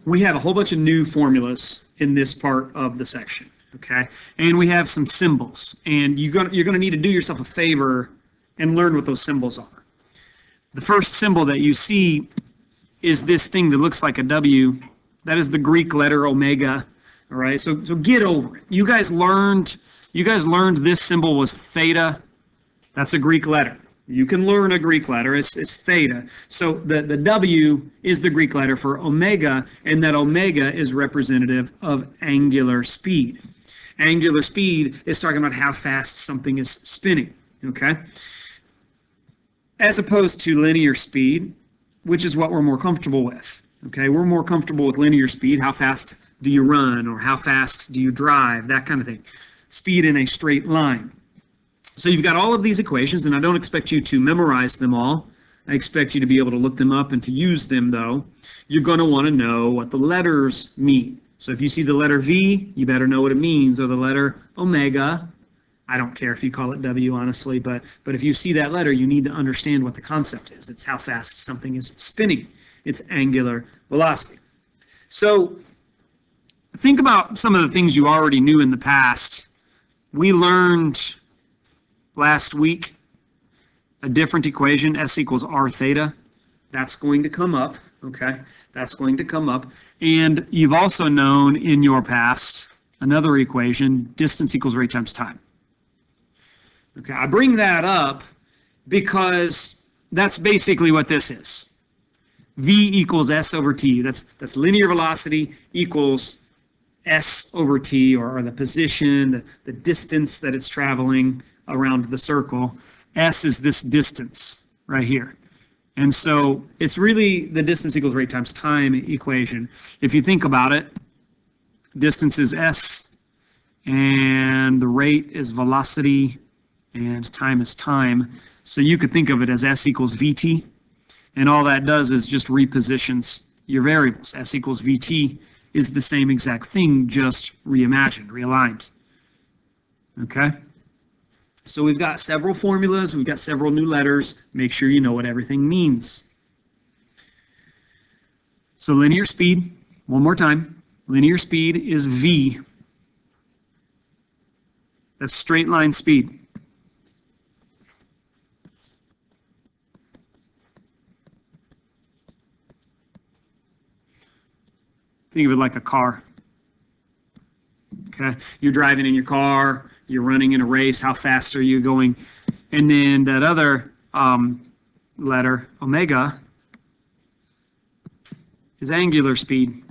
we have a whole bunch of new formulas in this part of the section, okay? And we have some symbols, and you're going to need to do yourself a favor and learn what those symbols are. The first symbol that you see is this thing that looks like a W. That is the Greek letter omega, all right? So get over it. You guys learned this symbol was theta. That's a Greek letter. You can learn a Greek letter. It's theta. So the W is the Greek letter for omega, and that omega is representative of angular speed. Angular speed is talking about how fast something is spinning, okay? As opposed to linear speed, which is what we're more comfortable with, okay? We're more comfortable with linear speed. How fast do you run, or how fast do you drive, that kind of thing. Speed in a straight line. So you've got all of these equations, and I don't expect you to memorize them all. I expect you to be able to look them up and to use them, though. You're going to want to know what the letters mean. So if you see the letter V, you better know what it means, or the letter omega. I don't care if you call it W, honestly, but if you see that letter, you need to understand what the concept is. It's how fast something is spinning. It's angular velocity. So think about some of the things you already knew in the past. We learned last week a different equation, S equals R theta. That's going to come up, okay? That's going to come up. And you've also known in your past another equation, distance equals rate times time. Okay, I bring that up because that's basically what this is. V equals S over T. That's linear velocity equals S over T, or the position, the distance that it's traveling around the circle. S is this distance right here. And so it's really the distance equals rate times time equation. If you think about it, distance is S, and the rate is velocity, and time is time. So you could think of it as S equals VT, and all that does is just repositions your variables. S equals VT is the same exact thing, just reimagined, realigned. Okay? So we've got several formulas, we've got several new letters. Make sure you know what everything means. So linear speed, one more time. Linear speed is V. That's straight line speed. Think of it like a car. Okay, you're driving in your car, you're running in a race, how fast are you going? And then that other letter, omega, is angular speed.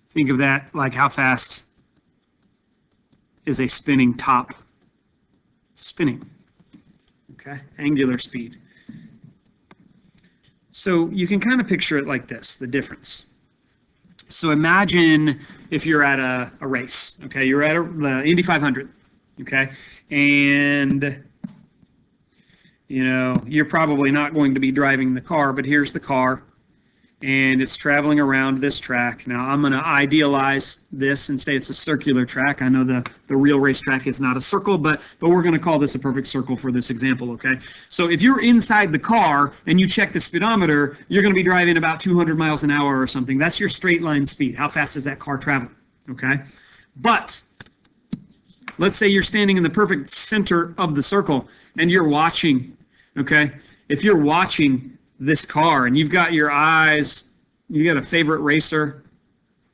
Think of that like how fast is a spinning top spinning. Okay, angular speed. So you can kind of picture it like this, the difference. So imagine if you're at a race, okay? You're at the Indy 500, okay? And, you know, you're probably not going to be driving the car, but here's the car, and it's traveling around this track. Now, I'm going to idealize this and say it's a circular track. I know the real racetrack is not a circle, but we're going to call this a perfect circle for this example, okay? So if you're inside the car and you check the speedometer, you're going to be driving about 200 miles an hour or something. That's your straight line speed. How fast is that car traveling, okay? But let's say you're standing in the perfect center of the circle and you're watching, okay? If you're watching this car and you've got your eyes, you got a favorite racer,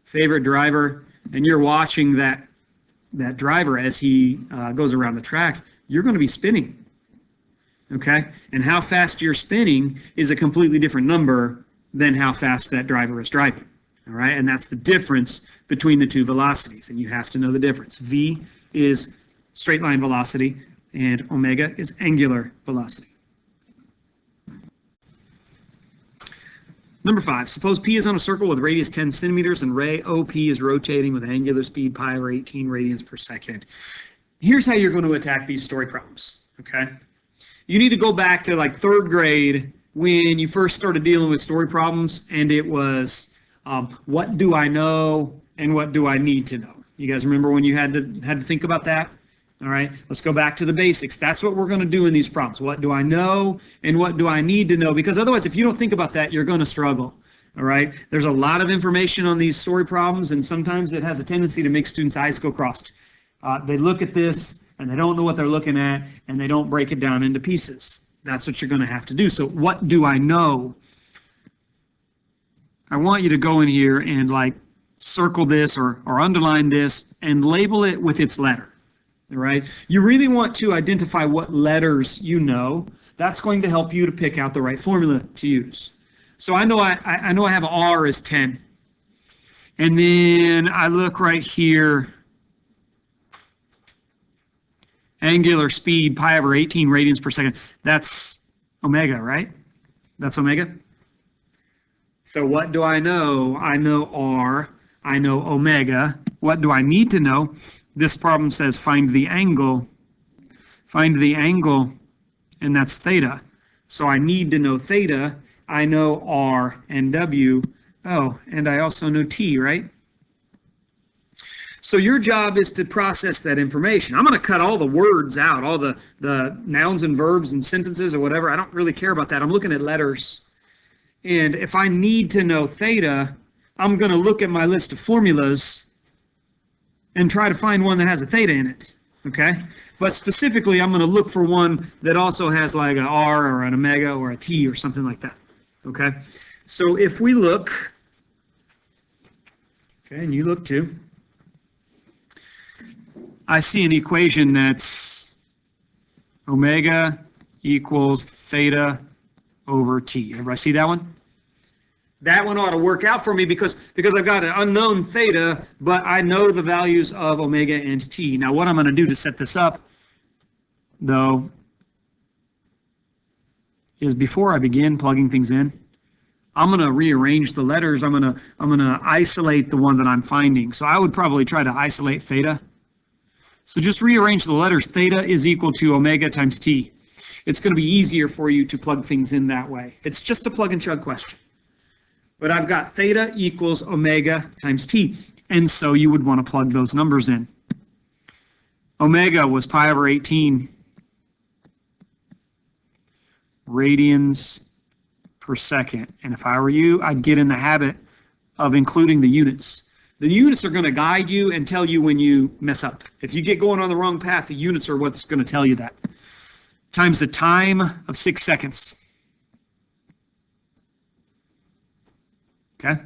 favorite driver, and you're watching that driver as he goes around the track, you're going to be spinning, okay? And how fast you're spinning is a completely different number than how fast that driver is driving, all right? And that's the difference between the two velocities, and you have to know the difference. V is straight line velocity, and omega is angular velocity. Number 5, suppose P is on a circle with radius 10 centimeters and ray OP is rotating with angular speed pi over 18 radians per second. Here's how you're going to attack these story problems, okay? You need to go back to like 3rd grade when you first started dealing with story problems, and it was what do I know and what do I need to know? You guys remember when you had to think about that? All right, let's go back to the basics. That's what we're going to do in these problems. What do I know and what do I need to know? Because otherwise, if you don't think about that, you're going to struggle. All right, there's a lot of information on these story problems, and sometimes it has a tendency to make students' eyes go crossed. They look at this and they don't know what they're looking at, and they don't break it down into pieces. That's what you're going to have to do. So what do I know? I want you to go in here and like circle this or underline this and label it with its letter. All right, you really want to identify what letters you know. That's going to help you to pick out the right formula to use. So I know I know I have R as 10. And then I look right here. Angular speed, pi over 18 radians per second. That's omega, right? That's omega. So what do I know? I know R. I know omega. What do I need to know? This problem says find the angle. Find the angle, and that's theta. So I need to know theta. I know R and W. Oh, and I also know T, right? So your job is to process that information. I'm going to cut all the words out, all the nouns and verbs and sentences or whatever. I don't really care about that. I'm looking at letters. And if I need to know theta, I'm going to look at my list of formulas and try to find one that has a theta in it. Okay? But specifically, I'm going to look for one that also has like an R or an omega or a T or something like that. Okay? So if we look, okay, and you look too, I see an equation that's omega equals theta over T. Everybody see that one? That one ought to work out for me because I've got an unknown theta, but I know the values of omega and T. Now what I'm going to do to set this up, though, is before I begin plugging things in, I'm going to rearrange the letters. I'm going to isolate the one that I'm finding. So I would probably try to isolate theta. So just rearrange the letters. Theta is equal to omega times T. It's going to be easier for you to plug things in that way. It's just a plug and chug question. But I've got theta equals omega times T. And so you would want to plug those numbers in. Omega was pi over 18 radians per second. And if I were you, I'd get in the habit of including the units. The units are going to guide you and tell you when you mess up. If you get going on the wrong path, the units are what's going to tell you that. Times the time of 6 seconds. Okay?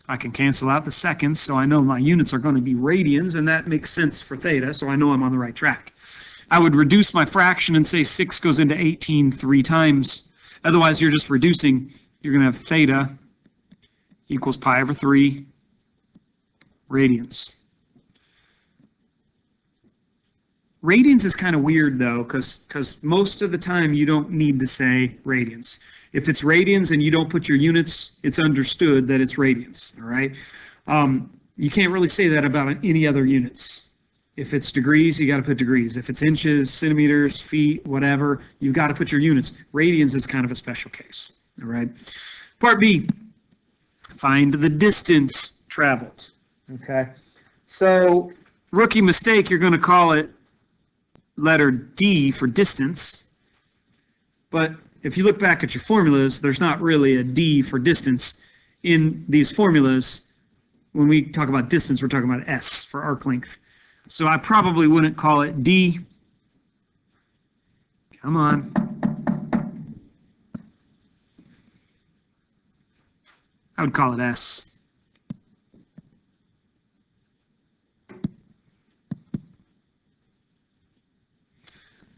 I can cancel out the seconds, so I know my units are going to be radians, and that makes sense for theta, so I know I'm on the right track. I would reduce my fraction and say 6 goes into 18 3 times. Otherwise, you're just reducing. You're going to have theta equals pi over 3 radians. Radians is kind of weird, though, because most of the time you don't need to say radians. If it's radians and you don't put your units, it's understood that it's radians, all right? You can't really say that about any other units. If it's degrees, you got to put degrees. If it's inches, centimeters, feet, whatever, you've got to put your units. Radians is kind of a special case, all right? Part B, find the distance traveled, okay? So rookie mistake, you're going to call it letter D for distance, but if you look back at your formulas, there's not really a D for distance in these formulas. When we talk about distance, we're talking about S for arc length. So I probably wouldn't call it D. Come on. I would call it S.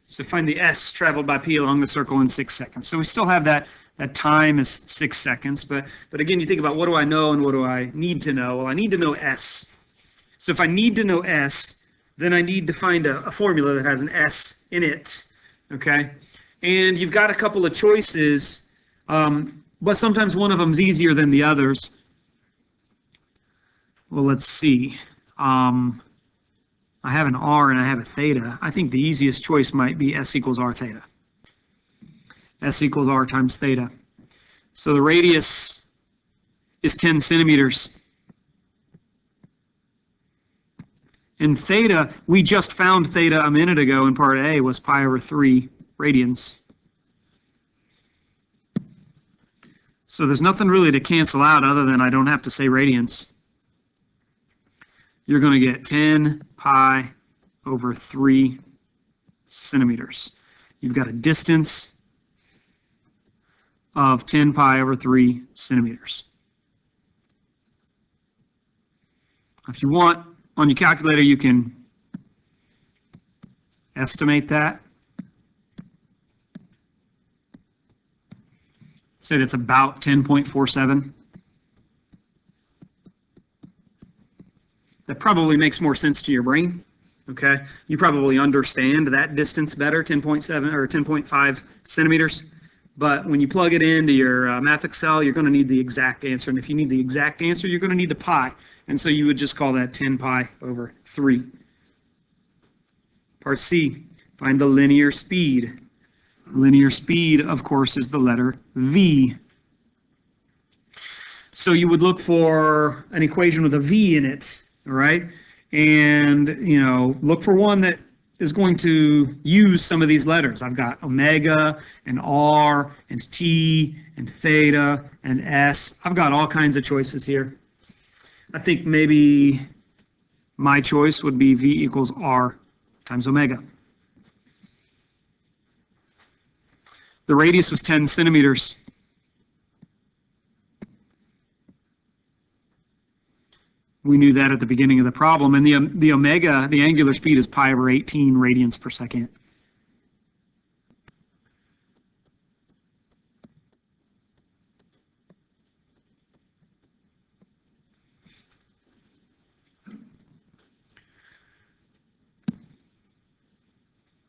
So find the S traveled by P along the circle in 6 seconds. So we still have that time is 6 seconds. But again, you think about what do I know and what do I need to know? Well, I need to know S. So if I need to know S, then I need to find a formula that has an S in it. Okay? And you've got a couple of choices, but sometimes one of them is easier than the others. Well, let's see. I have an R and I have a theta. I think the easiest choice might be S equals R theta. S equals R times theta. So the radius is 10 centimeters. And theta, we just found theta a minute ago in part A was pi over 3 radians. So there's nothing really to cancel out other than I don't have to say radians. You're going to get 10 pi over 3 centimeters. You've got a distance of 10 pi over 3 centimeters. If you want, on your calculator, you can estimate that. Say it's about 10.47. That probably makes more sense to your brain. Okay, you probably understand that distance better, 10.7 or 10.5 centimeters. But when you plug it into your Math Excel, you're going to need the exact answer. And if you need the exact answer, you're going to need the pi. And so you would just call that 10 pi over 3. Part C, find the linear speed. Linear speed, of course, is the letter V. So you would look for an equation with a V in it, all right? And, look for one that is going to use some of these letters. I've got omega and R and T and theta and S. I've got all kinds of choices here. I think maybe my choice would be V equals R times omega. The radius was 10 centimeters. We knew that at the beginning of the problem. And the omega, the angular speed, is pi over 18 radians per second.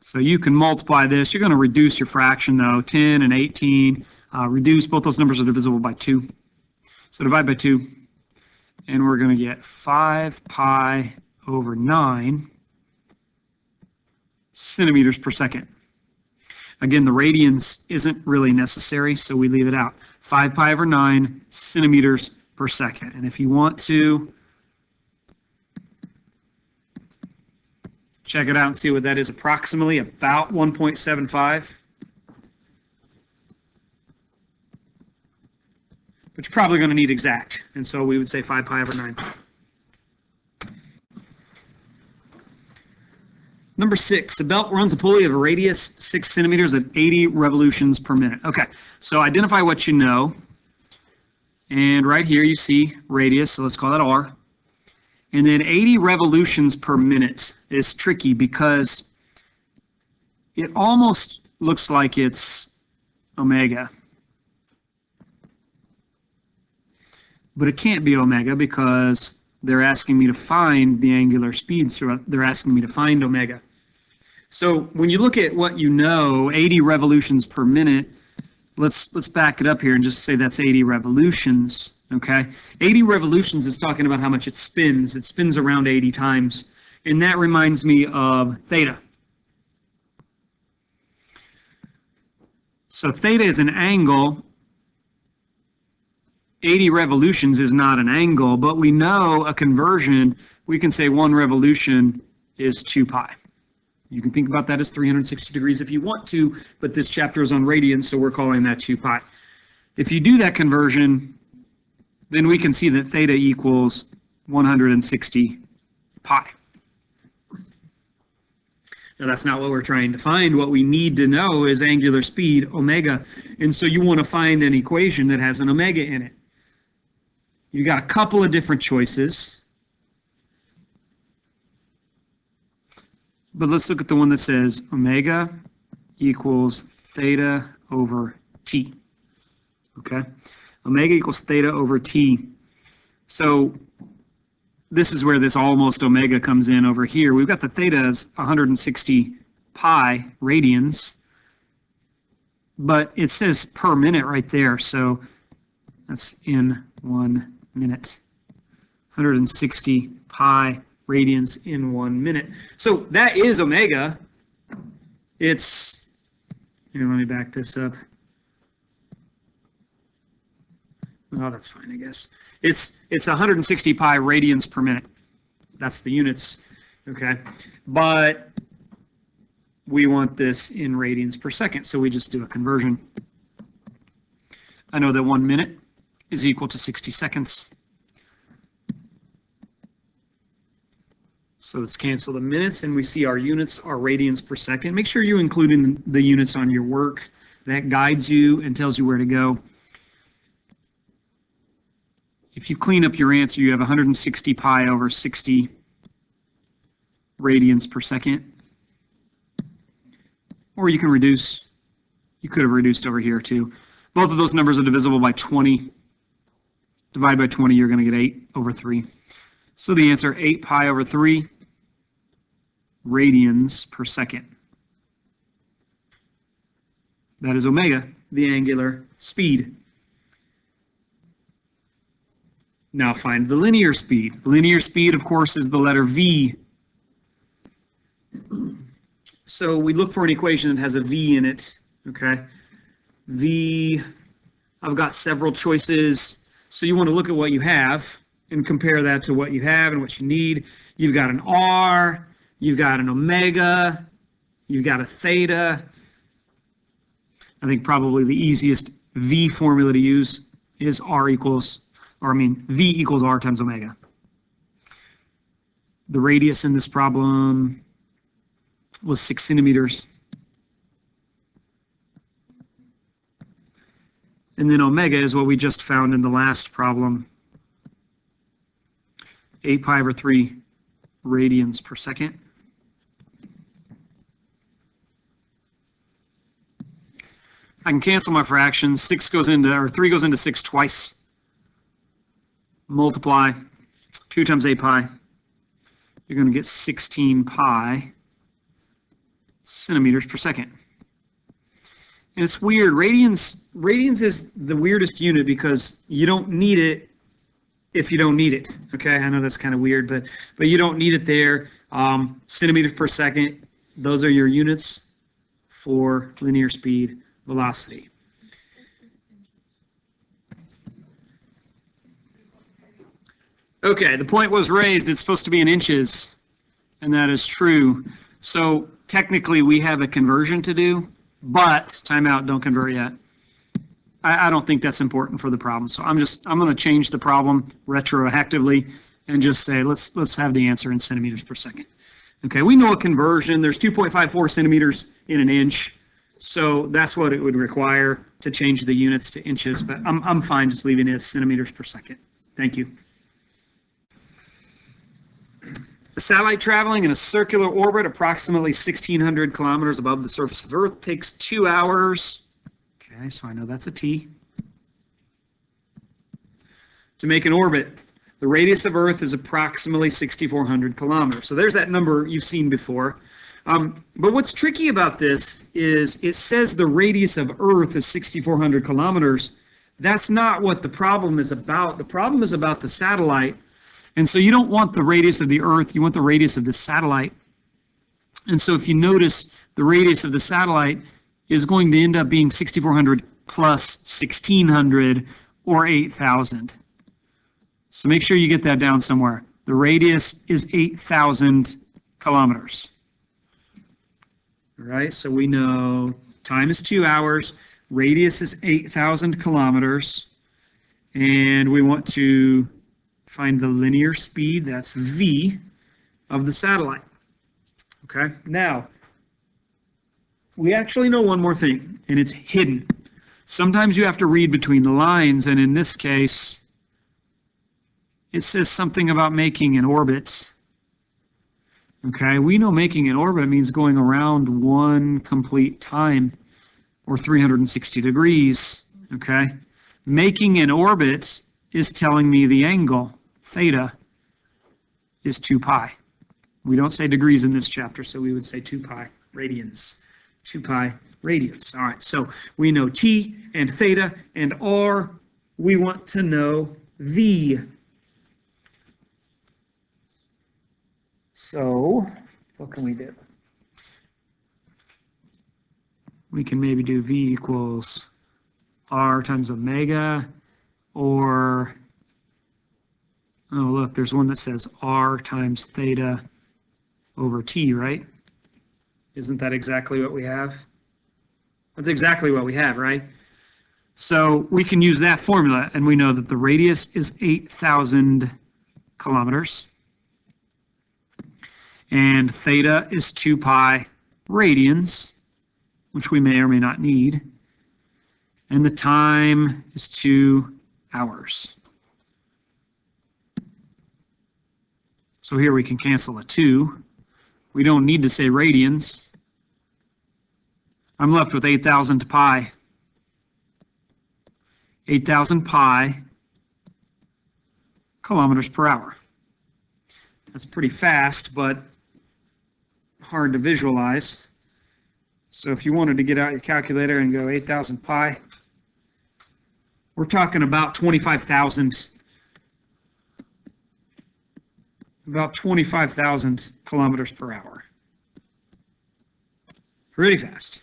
So you can multiply this. You're going to reduce your fraction, though. 10 and 18. Reduce. Both those numbers are divisible by 2. So divide by 2. And we're going to get 5 pi over 9 centimeters per second. Again, the radians isn't really necessary, so we leave it out. 5 pi over 9 centimeters per second. And if you want to check it out and see what that is, approximately about 1.75. But you're probably going to need exact, and so we would say 5 pi over 9. Number 6, a belt runs a pulley of a radius 6 centimeters at 80 revolutions per minute. Okay, so identify what you know. And right here you see radius, so let's call that R. And then 80 revolutions per minute is tricky because it almost looks like it's omega. But it can't be omega because they're asking me to find the angular speed, so they're asking me to find omega. So when you look at what you know, 80 revolutions per minute, let's back it up here and just say that's 80 revolutions, okay? 80 revolutions is talking about how much it spins. It spins around 80 times, and that reminds me of theta. So theta is an angle. 80 revolutions is not an angle, but we know a conversion, we can say 1 revolution is 2 pi. You can think about that as 360 degrees if you want to, but this chapter is on radians, so we're calling that 2 pi. If you do that conversion, then we can see that theta equals 160 pi. Now that's not what we're trying to find. What we need to know is angular speed, omega, and so you want to find an equation that has an omega in it. You got a couple of different choices, but let's look at the one that says omega equals theta over t. Okay, omega equals theta over t. So this is where this almost omega comes in over here. We've got the theta as 160 pi radians, but it says per minute right there, so that's in 1 minute. 160 pi radians in 1 minute. So that is omega. It's, here, let me back this up. Oh, that's fine, I guess. It's 160 pi radians per minute. That's the units. okay? But we want this in radians per second, so we just do a conversion. I know that 1 minute is equal to 60 seconds. So let's cancel the minutes, and we see our units are radians per second. Make sure you include in the units on your work. That guides you and tells you where to go. If you clean up your answer, you have 160 pi over 60 radians per second. Or you can reduce. You could have reduced over here too. Both of those numbers are divisible by 20. Divide by 20, you're going to get 8 over 3. So the answer, 8 pi over 3 radians per second. That is omega, the angular speed. Now find the linear speed. The linear speed, of course, is the letter v. So we look for an equation that has a v in it, okay? V, I've got several choices. So you want to look at what you have and compare that to what you have and what you need. You've got an r, you've got an omega, you've got a theta. I think probably the easiest v formula to use is v equals r times omega. The radius in this problem was 6 centimeters. And then omega is what we just found in the last problem. 8 pi over 3 radians per second. I can cancel my fractions. 3 goes into 6 twice. Multiply 2 times 8 pi. You're going to get 16 pi centimeters per second. And it's weird. Radians is the weirdest unit because you don't need it if you don't need it. Okay, I know that's kind of weird, but you don't need it there. Centimeters per second, those are your units for linear speed velocity. Okay, the point was raised. It's supposed to be in inches, and that is true. So technically, we have a conversion to do, but timeout, don't convert yet. I don't think that's important for the problem. So I'm going to change the problem retroactively and just say let's have the answer in centimeters per second. Okay, we know a conversion. There's 2.54 centimeters in an inch, so that's what it would require to change the units to inches. But I'm fine just leaving it as centimeters per second. Thank you. A satellite traveling in a circular orbit approximately 1,600 kilometers above the surface of Earth takes 2 hours. Okay, so I know that's a T. To make an orbit, the radius of Earth is approximately 6,400 kilometers. So there's that number you've seen before. But what's tricky about this is it says the radius of Earth is 6,400 kilometers. That's not what the problem is about. The problem is about the satellite. And so you don't want the radius of the Earth, you want the radius of the satellite. And so if you notice, the radius of the satellite is going to end up being 6,400 plus 1,600 or 8,000. So make sure you get that down somewhere. The radius is 8,000 kilometers. All right, so we know time is 2 hours, radius is 8,000 kilometers, and we want to find the linear speed, that's v, of the satellite. Okay, now, we actually know one more thing, and it's hidden. Sometimes you have to read between the lines, and in this case, it says something about making an orbit. Okay, we know making an orbit means going around one complete time, or 360 degrees. Okay, making an orbit is telling me the angle, theta, is 2 pi. We don't say degrees in this chapter, so we would say 2 pi radians. 2 pi radians. All right, so we know T and theta and R. We want to know V. So what can we do? We can maybe do V equals R times omega, or, oh look, there's one that says R times theta over t, right? Isn't that exactly what we have? That's exactly what we have, right? So we can use that formula, and we know that the radius is 8,000 kilometers, and theta is 2 pi radians, which we may or may not need, and the time is 2 hours. So here we can cancel a 2. We don't need to say radians. I'm left with 8,000 pi. 8,000 pi kilometers per hour. That's pretty fast, but hard to visualize. So if you wanted to get out your calculator and go 8,000 pi, we're talking about 25,000 kilometers per hour. Pretty fast.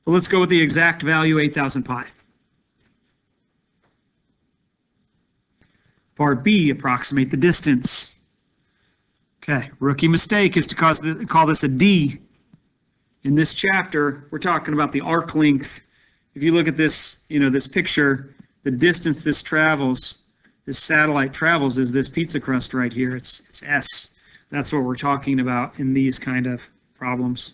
But let's go with the exact value, 8,000 pi. Part B, approximate the distance. Okay, rookie mistake is to call this a D. In this chapter, we're talking about the arc length. If you look at this, this picture, the distance this travels, this satellite travels, is this pizza crust right here. It's S. That's what we're talking about in these kind of problems.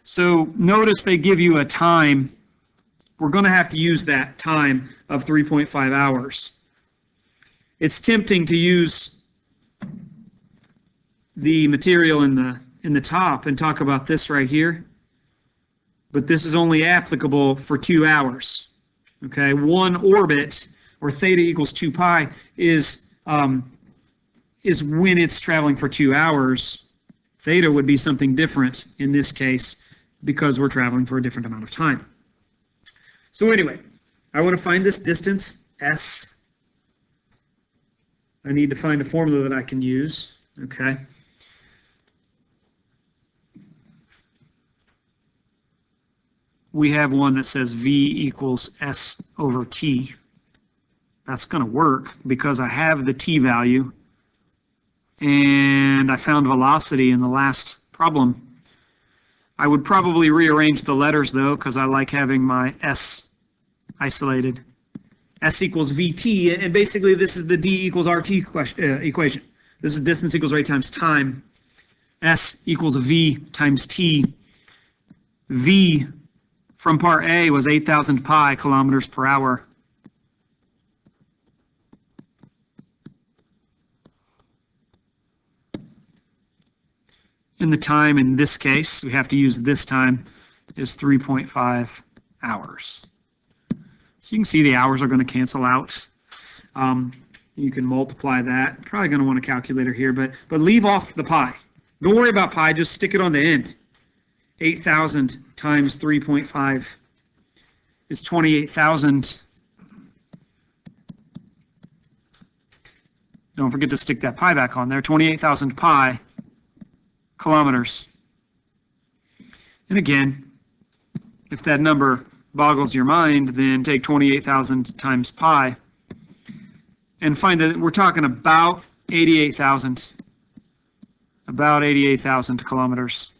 So notice they give you a time. We're going to have to use that time of 3.5 hours. It's tempting to use the material in the top and talk about this right here, but this is only applicable for 2 hours. Okay, one orbit, or theta equals 2 pi, is when it's traveling for 2 hours. Theta would be something different in this case because we're traveling for a different amount of time. So anyway, I want to find this distance, S. I need to find a formula that I can use, okay? We have one that says V equals S over T. That's going to work because I have the T value, and I found velocity in the last problem. I would probably rearrange the letters, though, because I like having my S isolated. S equals VT, and basically this is the D equals RT equation. This is distance equals rate times time. S equals V times T. V from part A was 8,000 pi kilometers per hour. And the time in this case, we have to use this time, is 3.5 hours. So you can see the hours are going to cancel out. You can multiply that. Probably going to want a calculator here, but leave off the pi. Don't worry about pi, just stick it on the end. 8,000 times 3.5 is 28,000. Don't forget to stick that pi back on there. 28,000 pi kilometers. And again, if that number boggles your mind, then take 28,000 times pi and find that we're talking about 88,000 kilometers.